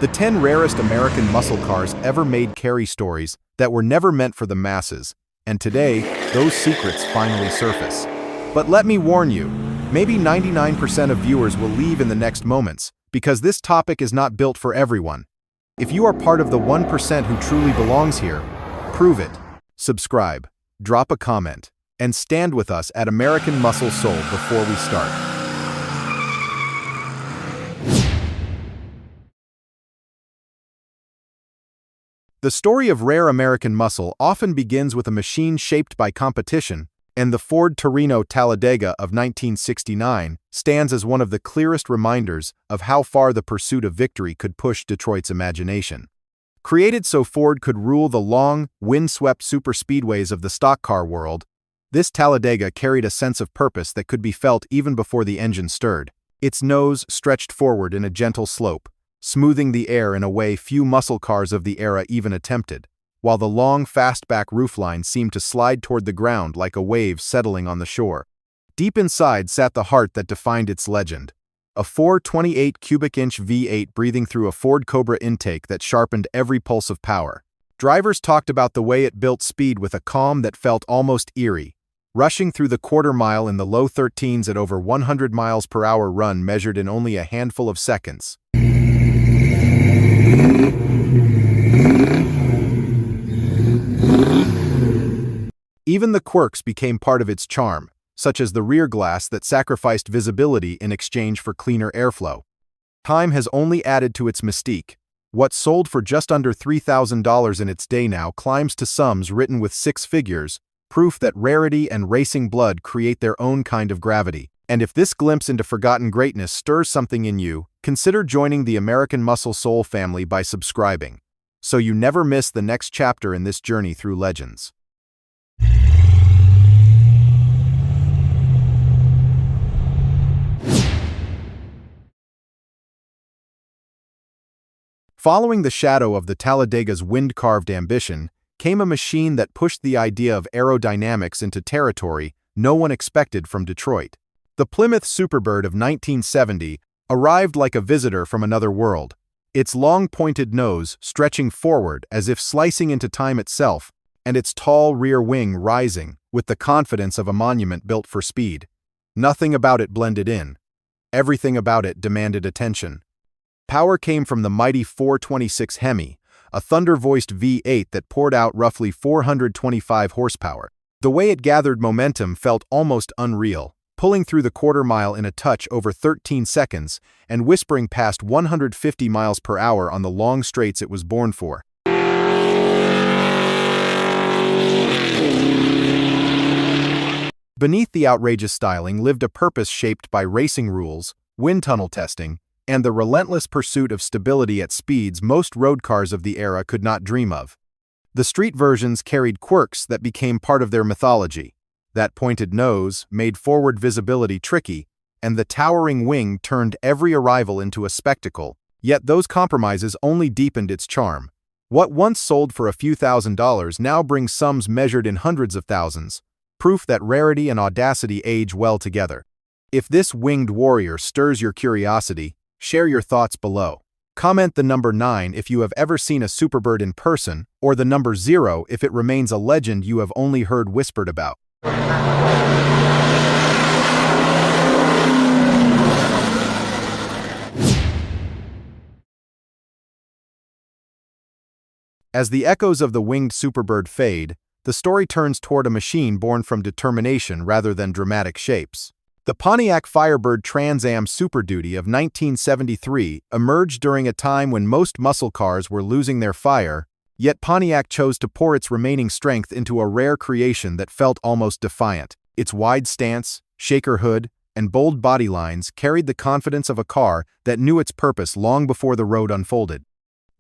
The 10 rarest American muscle cars ever made carry stories that were never meant for the masses, and today, those secrets finally surface. But let me warn you, maybe 99% of viewers will leave in the next moments, because this topic is not built for everyone. If you are part of the 1% who truly belongs here, prove it. Subscribe, drop a comment, and stand with us at American Muscle Soul before we start. The story of rare American muscle often begins with a machine shaped by competition, and the Ford Torino Talladega of 1969 stands as one of the clearest reminders of how far the pursuit of victory could push Detroit's imagination. Created so Ford could rule the long, wind-swept superspeedways of the stock car world, this Talladega carried a sense of purpose that could be felt even before the engine stirred. Its nose stretched forward in a gentle slope, smoothing the air in a way few muscle cars of the era even attempted, while the long, fastback roofline seemed to slide toward the ground like a wave settling on the shore. Deep inside sat the heart that defined its legend. A 428 cubic inch V8 breathing through a Ford Cobra intake that sharpened every pulse of power. Drivers talked about the way it built speed with a calm that felt almost eerie, rushing through the quarter mile in the low 13s at over 100 miles per hour run measured in only a handful of seconds. Even the quirks became part of its charm, such as the rear glass that sacrificed visibility in exchange for cleaner airflow. Time has only added to its mystique. What sold for just under $3,000 in its day now climbs to sums written with six figures, proof that rarity and racing blood create their own kind of gravity. And if this glimpse into forgotten greatness stirs something in you, consider joining the American Muscle Soul family by subscribing, so you never miss the next chapter in this journey through legends. Following the shadow of the Talladega's wind-carved ambition came a machine that pushed the idea of aerodynamics into territory no one expected from Detroit. The Plymouth Superbird of 1970 arrived like a visitor from another world, its long pointed nose stretching forward as if slicing into time itself, and its tall rear wing rising with the confidence of a monument built for speed. Nothing about it blended in. Everything about it demanded attention. Power came from the mighty 426 Hemi, a thunder-voiced V8 that poured out roughly 425 horsepower. The way it gathered momentum felt almost unreal, pulling through the quarter mile in a touch over 13 seconds and whispering past 150 miles per hour on the long straights it was born for. Beneath the outrageous styling lived a purpose shaped by racing rules, wind tunnel testing, and the relentless pursuit of stability at speeds most road cars of the era could not dream of. The street versions carried quirks that became part of their mythology. That pointed nose made forward visibility tricky, and the towering wing turned every arrival into a spectacle. Yet those compromises only deepened its charm. What once sold for a few $1,000s now brings sums measured in hundreds of thousands, proof that rarity and audacity age well together. If this winged warrior stirs your curiosity, share your thoughts below. Comment the number 9 if you have ever seen a Superbird in person, or the number 0 if it remains a legend you have only heard whispered about. As the echoes of the winged Superbird fade, the story turns toward a machine born from determination rather than dramatic shapes. The Pontiac Firebird Trans Am Super Duty of 1973 emerged during a time when most muscle cars were losing their fire, yet Pontiac chose to pour its remaining strength into a rare creation that felt almost defiant. Its wide stance, shaker hood, and bold body lines carried the confidence of a car that knew its purpose long before the road unfolded.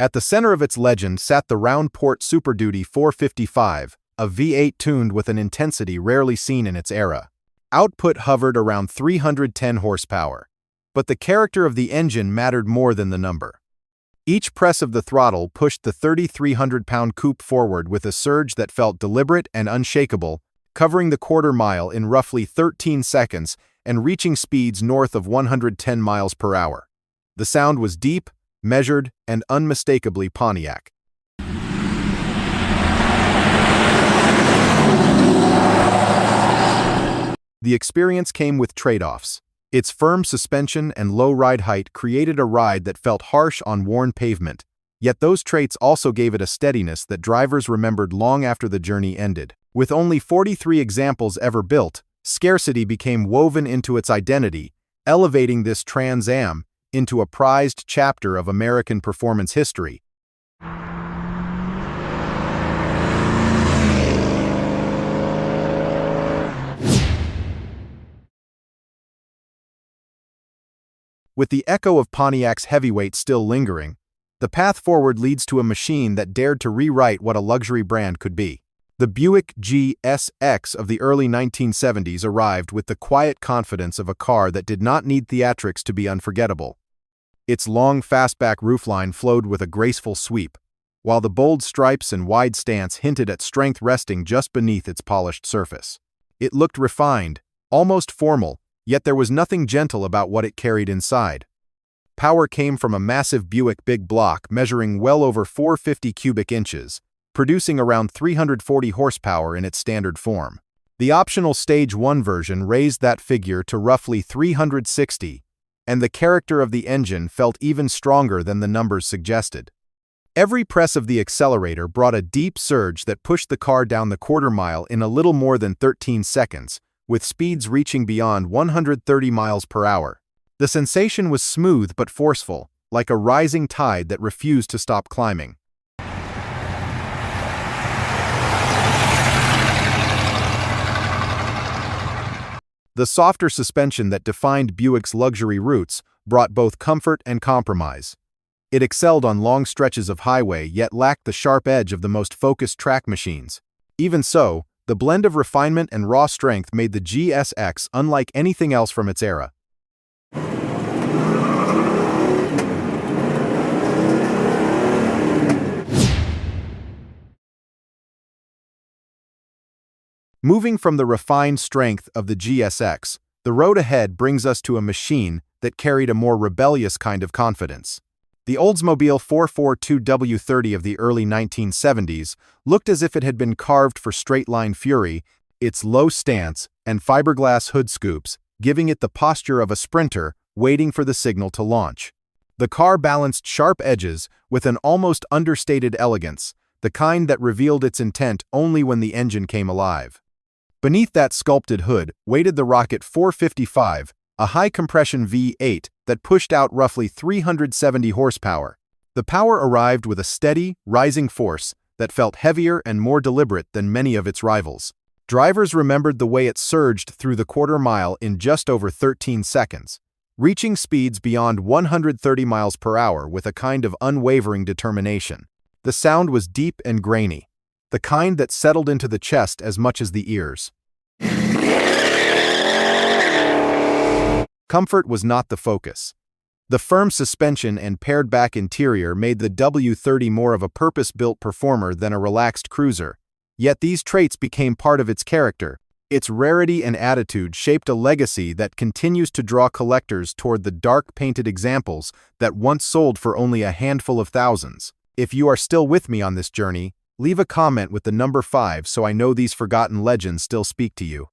At the center of its legend sat the round port Super Duty 455, a V8 tuned with an intensity rarely seen in its era. Output hovered around 310 horsepower, but the character of the engine mattered more than the number. Each press of the throttle pushed the 3,300-pound coupe forward with a surge that felt deliberate and unshakable, covering the quarter mile in roughly 13 seconds and reaching speeds north of 110 miles per hour. The sound was deep, measured, and unmistakably Pontiac. The experience came with trade-offs. Its firm suspension and low ride height created a ride that felt harsh on worn pavement, yet those traits also gave it a steadiness that drivers remembered long after the journey ended. With only 43 examples ever built, scarcity became woven into its identity, elevating this Trans Am into a prized chapter of American performance history. With the echo of Pontiac's heavyweight still lingering, the path forward leads to a machine that dared to rewrite what a luxury brand could be. The Buick GSX of the early 1970s arrived with the quiet confidence of a car that did not need theatrics to be unforgettable. Its long fastback roofline flowed with a graceful sweep, while the bold stripes and wide stance hinted at strength resting just beneath its polished surface. It looked refined, almost formal, yet there was nothing gentle about what it carried inside. Power came from a massive Buick big block measuring well over 450 cubic inches, producing around 340 horsepower in its standard form. The optional Stage 1 version raised that figure to roughly 360, and the character of the engine felt even stronger than the numbers suggested. Every press of the accelerator brought a deep surge that pushed the car down the quarter-mile in a little more than 13 seconds, with speeds reaching beyond 130 miles per hour. The sensation was smooth but forceful, like a rising tide that refused to stop climbing. The softer suspension that defined Buick's luxury roots brought both comfort and compromise. It excelled on long stretches of highway yet lacked the sharp edge of the most focused track machines. Even so, the blend of refinement and raw strength made the GSX unlike anything else from its era. Moving from the refined strength of the GSX, the road ahead brings us to a machine that carried a more rebellious kind of confidence. The Oldsmobile 442W30 of the early 1970s looked as if it had been carved for straight-line fury, its low stance and fiberglass hood scoops giving it the posture of a sprinter waiting for the signal to launch. The car balanced sharp edges with an almost understated elegance, the kind that revealed its intent only when the engine came alive. Beneath that sculpted hood waited the Rocket 455, a high-compression V8 that pushed out roughly 370 horsepower. The power arrived with a steady, rising force that felt heavier and more deliberate than many of its rivals. Drivers remembered the way it surged through the quarter-mile in just over 13 seconds, reaching speeds beyond 130 miles per hour with a kind of unwavering determination. The sound was deep and grainy, the kind that settled into the chest as much as the ears. Comfort was not the focus. The firm suspension and pared-back interior made the W30 more of a purpose-built performer than a relaxed cruiser. Yet these traits became part of its character. Its rarity and attitude shaped a legacy that continues to draw collectors toward the dark-painted examples that once sold for only a handful of thousands. If you are still with me on this journey, leave a comment with the number 5 so I know these forgotten legends still speak to you.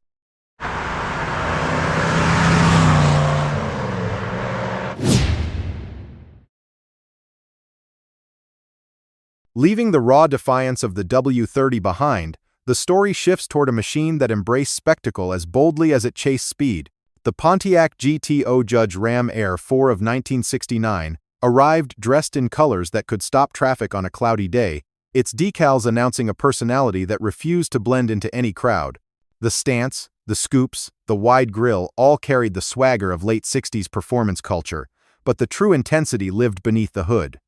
Leaving the raw defiance of the W30 behind, the story shifts toward a machine that embraced spectacle as boldly as it chased speed. The Pontiac GTO Judge Ram Air 4 of 1969 arrived dressed in colors that could stop traffic on a cloudy day, its decals announcing a personality that refused to blend into any crowd. The stance, the scoops, the wide grille all carried the swagger of late 60s performance culture, but the true intensity lived beneath the hood.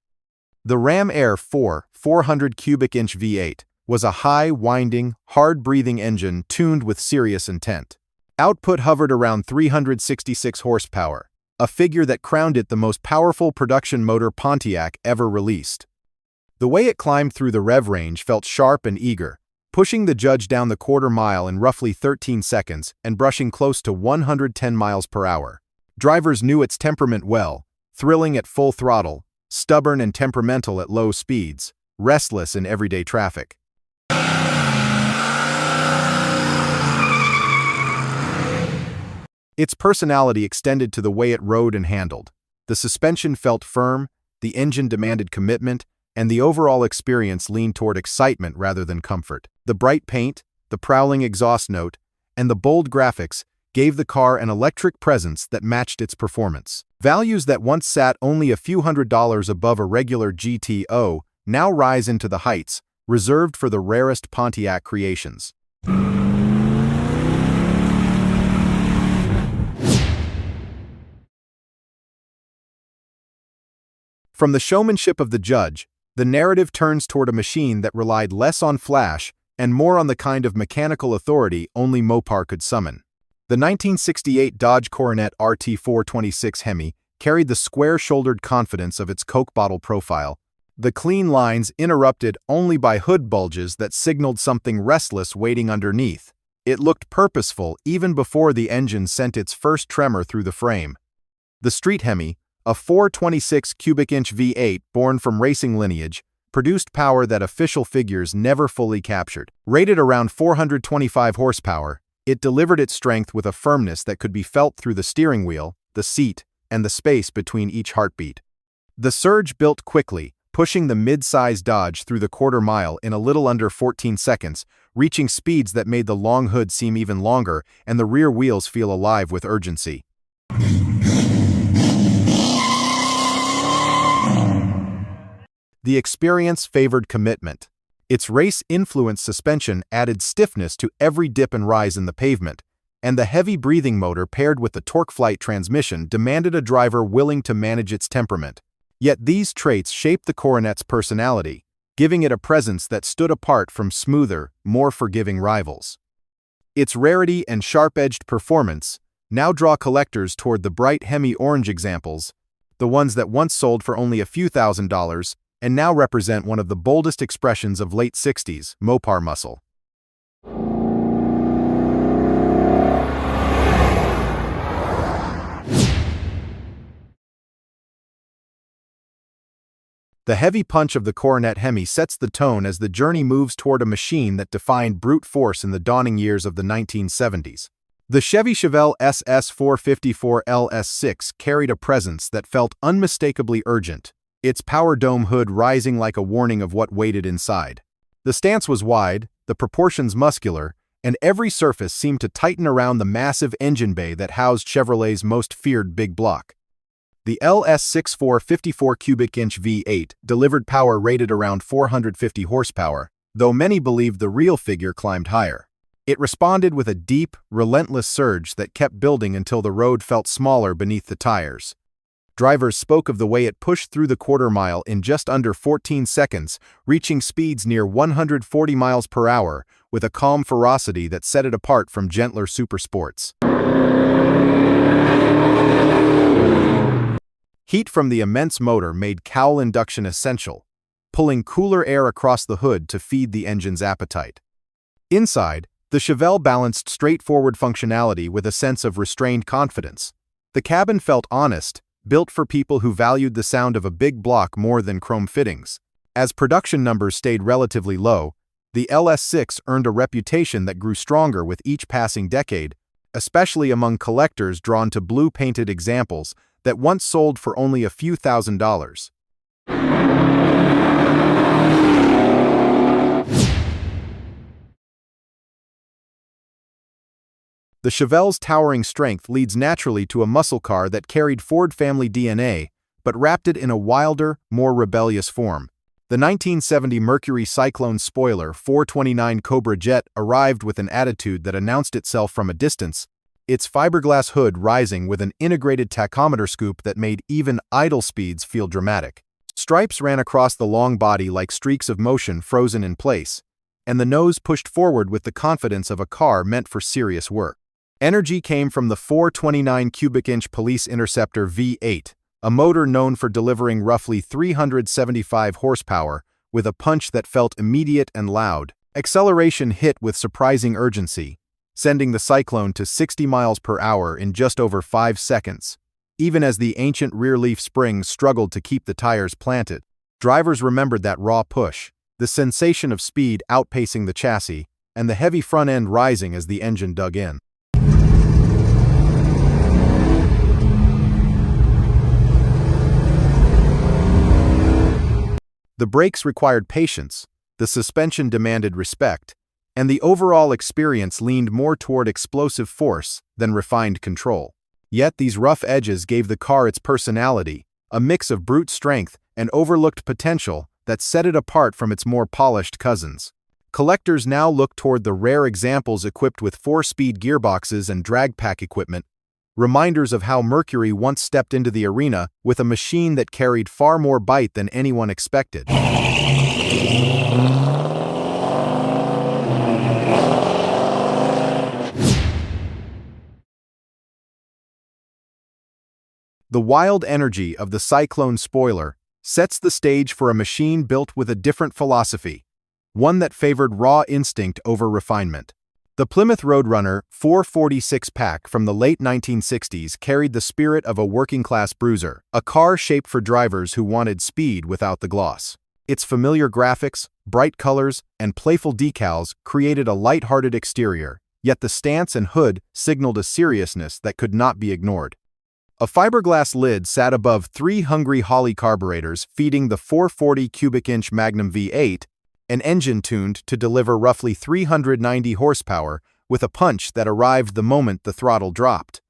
The Ram Air 4 400 cubic inch V8 was a high-winding, hard-breathing engine tuned with serious intent. Output hovered around 366 horsepower, a figure that crowned it the most powerful production motor Pontiac ever released. The way it climbed through the rev range felt sharp and eager, pushing the Judge down the quarter-mile in roughly 13 seconds and brushing close to 110 miles per hour. Drivers knew its temperament well, thrilling at full throttle, stubborn and temperamental at low speeds, restless in everyday traffic. Its personality extended to the way it rode and handled. The suspension felt firm, the engine demanded commitment, and the overall experience leaned toward excitement rather than comfort. The bright paint, the prowling exhaust note, and the bold graphics gave the car an electric presence that matched its performance. Values that once sat only a few $100s above a regular GTO now rise into the heights, reserved for the rarest Pontiac creations. From the showmanship of the judge, the narrative turns toward a machine that relied less on flash and more on the kind of mechanical authority only Mopar could summon. The 1968 Dodge Coronet RT426 Hemi carried the square-shouldered confidence of its Coke bottle profile, the clean lines interrupted only by hood bulges that signaled something restless waiting underneath. It looked purposeful even before the engine sent its first tremor through the frame. The Street Hemi, a 426 cubic inch V8 born from racing lineage, produced power that official figures never fully captured. Rated around 425 horsepower, it delivered its strength with a firmness that could be felt through the steering wheel, the seat, and the space between each heartbeat. The Surge built quickly, pushing the mid-size Dodge through the quarter-mile in a little under 14 seconds, reaching speeds that made the long hood seem even longer and the rear wheels feel alive with urgency. The experience favored commitment. Its race-influenced suspension added stiffness to every dip and rise in the pavement, and the heavy breathing motor paired with the torque-flight transmission demanded a driver willing to manage its temperament. Yet these traits shaped the Coronet's personality, giving it a presence that stood apart from smoother, more forgiving rivals. Its rarity and sharp-edged performance now draw collectors toward the bright Hemi orange examples, the ones that once sold for only a few $1,000s, and now represent one of the boldest expressions of late 60s Mopar muscle. The heavy punch of the Coronet Hemi sets the tone as the journey moves toward a machine that defined brute force in the dawning years of the 1970s. The Chevelle SS 454 LS6 carried a presence that felt unmistakably urgent, its power dome hood rising like a warning of what waited inside. The stance was wide, the proportions muscular, and every surface seemed to tighten around the massive engine bay that housed Chevrolet's most feared big block. The LS6 454 cubic inch V8 delivered power rated around 450 horsepower, though many believed the real figure climbed higher. It responded with a deep, relentless surge that kept building until the road felt smaller beneath the tires. Drivers spoke of the way it pushed through the quarter-mile in just under 14 seconds, reaching speeds near 140 miles per hour with a calm ferocity that set it apart from gentler supersports. Heat from the immense motor made cowl induction essential, pulling cooler air across the hood to feed the engine's appetite. Inside, the Chevelle balanced straightforward functionality with a sense of restrained confidence. The cabin felt honest, built for people who valued the sound of a big block more than chrome fittings. As production numbers stayed relatively low, the LS6 earned a reputation that grew stronger with each passing decade, especially among collectors drawn to blue-painted examples that once sold for only a few $1,000s. The Chevelle's towering strength leads naturally to a muscle car that carried Ford family DNA, but wrapped it in a wilder, more rebellious form. The 1970 Mercury Cyclone Spoiler 429 Cobra Jet arrived with an attitude that announced itself from a distance, its fiberglass hood rising with an integrated tachometer scoop that made even idle speeds feel dramatic. Stripes ran across the long body like streaks of motion frozen in place, and the nose pushed forward with the confidence of a car meant for serious work. Energy came from the 429 cubic inch Police Interceptor V8, a motor known for delivering roughly 375 horsepower with a punch that felt immediate and loud. Acceleration hit with surprising urgency, sending the Cyclone to 60 miles per hour in just over 5 seconds. even as the ancient rear leaf springs struggled to keep the tires planted. Drivers remembered that raw push, the sensation of speed outpacing the chassis, and the heavy front end rising as the engine dug in. The brakes required patience, the suspension demanded respect, and the overall experience leaned more toward explosive force than refined control. Yet these rough edges gave the car its personality, a mix of brute strength and overlooked potential that set it apart from its more polished cousins. Collectors now look toward the rare examples equipped with 4-speed gearboxes and drag pack equipment, reminders of how Mercury once stepped into the arena with a machine that carried far more bite than anyone expected. The wild energy of the Cyclone Spoiler sets the stage for a machine built with a different philosophy, one that favored raw instinct over refinement. The Plymouth Road Runner 446-pack from the late 1960s carried the spirit of a working-class bruiser, a car shaped for drivers who wanted speed without the gloss. Its familiar graphics, bright colors, and playful decals created a light-hearted exterior, yet the stance and hood signaled a seriousness that could not be ignored. A fiberglass lid sat above 3 hungry Holley carburetors feeding the 440 cubic-inch Magnum V8, an engine tuned to deliver roughly 390 horsepower with a punch that arrived the moment the throttle dropped.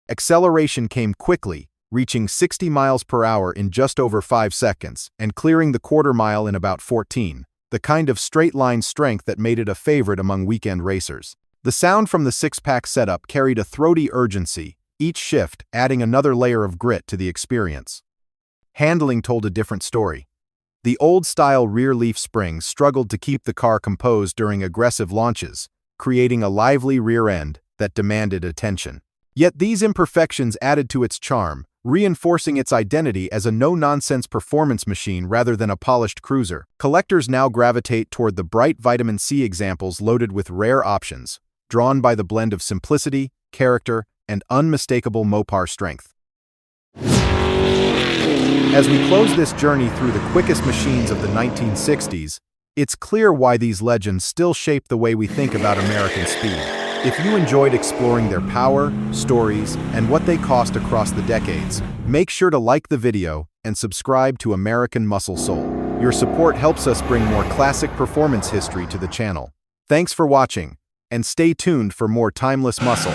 Acceleration came quickly, reaching 60 miles per hour in just over 5 seconds and clearing the quarter mile in about 14, the kind of straight-line strength that made it a favorite among weekend racers. The sound from the 6-pack setup carried a throaty urgency, each shift adding another layer of grit to the experience. Handling told a different story. The old-style rear leaf springs struggled to keep the car composed during aggressive launches, creating a lively rear end that demanded attention. Yet these imperfections added to its charm, reinforcing its identity as a no-nonsense performance machine rather than a polished cruiser. Collectors now gravitate toward the bright vitamin C examples loaded with rare options, drawn by the blend of simplicity, character, and unmistakable Mopar strength. As we close this journey through the quickest machines of the 1960s, it's clear why these legends still shape the way we think about American speed. If you enjoyed exploring their power, stories, and what they cost across the decades, make sure to like the video and subscribe to American Muscle Soul. Your support helps us bring more classic performance history to the channel. Thanks for watching, and stay tuned for more timeless muscle.